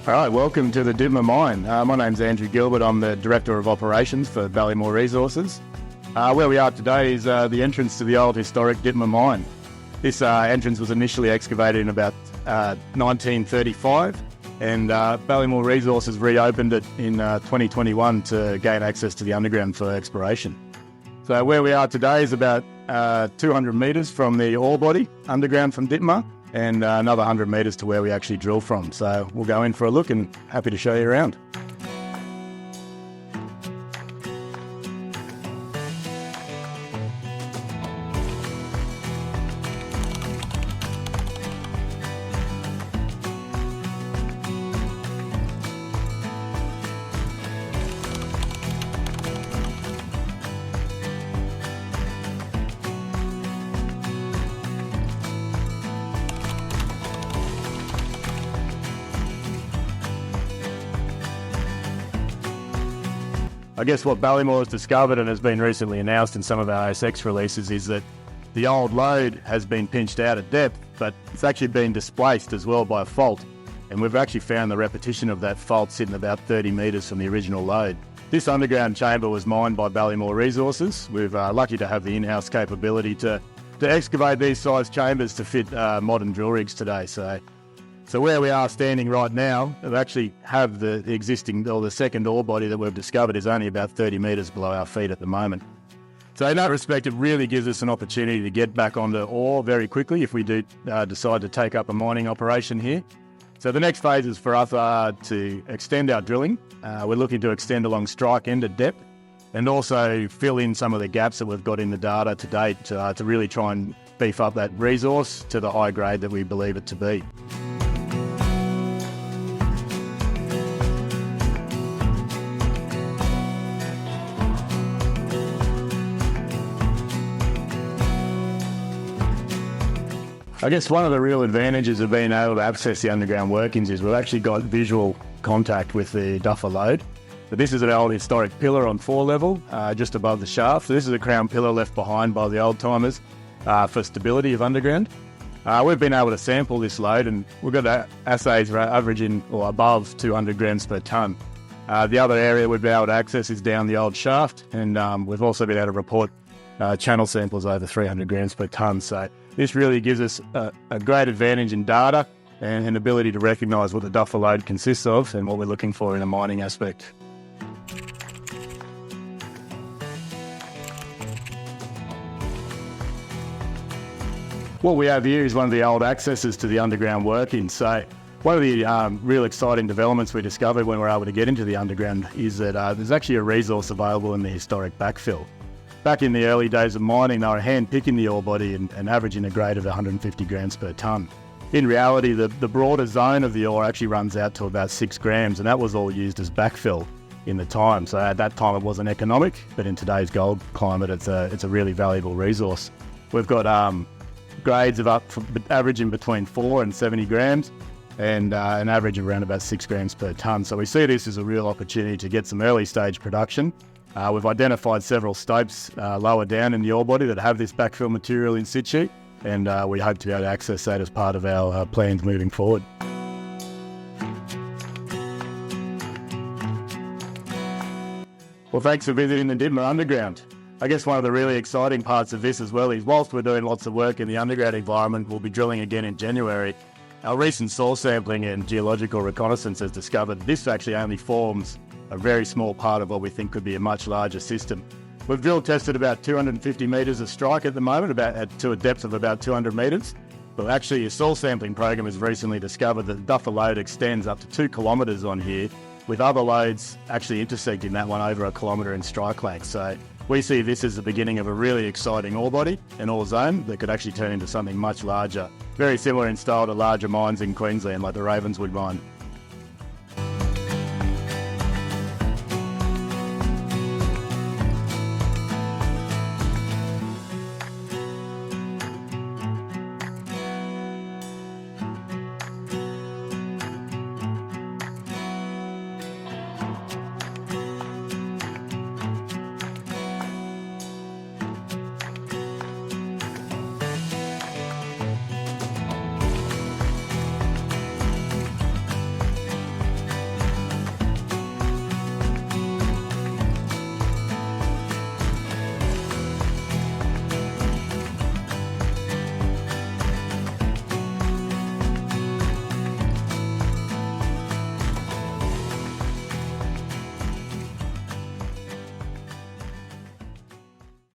All right, welcome to the Dittmer mine. My name's Andrew Gilbert. I'm the Director of Operations for Ballymore Resources. Where we are today is the entrance to the old historic Dittmer mine. This entrance was initially excavated in about 1935, and Ballymore Resources reopened it in 2021 to gain access to the underground for exploration. So where we are today is about 200 metres from the ore body underground from Dittmer, and another 100 metres to where we actually drill from. So we'll go in for a look and happy to show you around. I guess what Ballymore has discovered and has been recently announced in some of our ASX releases is that the old lode has been pinched out at depth, but it's actually been displaced as well by a fault. And we've actually found the repetition of that fault sitting about 30 metres from the original lode. This underground chamber was mined by Ballymore Resources. We're lucky to have the in-house capability to excavate these size chambers to fit modern drill rigs today. So where we are standing right now, we actually have the existing, or the second ore body that we've discovered is only about 30 metres below our feet at the moment. So in that respect, it really gives us an opportunity to get back onto ore very quickly if we do decide to take up a mining operation here. So the next phases for us are to extend our drilling. We're looking to extend along strike end at depth and also fill in some of the gaps that we've got in the data to date to really try and beef up that resource to the high grade that we believe it to be. I guess one of the real advantages of being able to access the underground workings is we've actually got visual contact with the duffer lode. So this is an old historic pillar on 4 level, just above the shaft. So this is a crown pillar left behind by the old timers for stability of underground. We've been able to sample this lode and we've got assays averaging or above 200 grams per tonne. The other area we've been able to access is down the old shaft, and we've also been able to report channel samples over 300 grams per tonne. So this really gives us a great advantage in data and an ability to recognise what the duffer lode consists of and what we're looking for in a mining aspect. What we have here is one of the old accesses to the underground workings. So one of the real exciting developments we discovered when we were able to get into the underground is that there's actually a resource available in the historic Backfill. Back in the early days of mining, they were hand-picking the ore body and averaging a grade of 150 grams per tonne. In reality, the broader zone of the ore actually runs out to about 6 grams, and that was all used as backfill in the time. So at that time, it wasn't economic, but in today's gold climate, it's a really valuable resource. We've got grades of averaging between 4 and 70 grams, and an average of around about 6 grams per tonne. So we see this as a real opportunity to get some early stage production. We've identified several stopes lower down in the ore body that have this backfill material in situ, and we hope to be able to access that as part of our plans moving forward. Well, thanks for visiting the Dittmer Underground. I guess one of the really exciting parts of this as well is whilst we're doing lots of work in the underground environment, we'll be drilling again in January. Our recent soil sampling and geological reconnaissance has discovered this actually only forms a very small part of what we think could be a much larger system. We've drill tested about 250 metres of strike at the moment, to a depth of about 200 metres. But actually a soil sampling program has recently discovered that the duffer lode extends up to 2 kilometres on here, with other lodes actually intersecting that one over 1 kilometre in strike length. So we see this as the beginning of a really exciting ore body, an ore zone that could actually turn into something much larger. Very similar in style to larger mines in Queensland like the Ravenswood mine.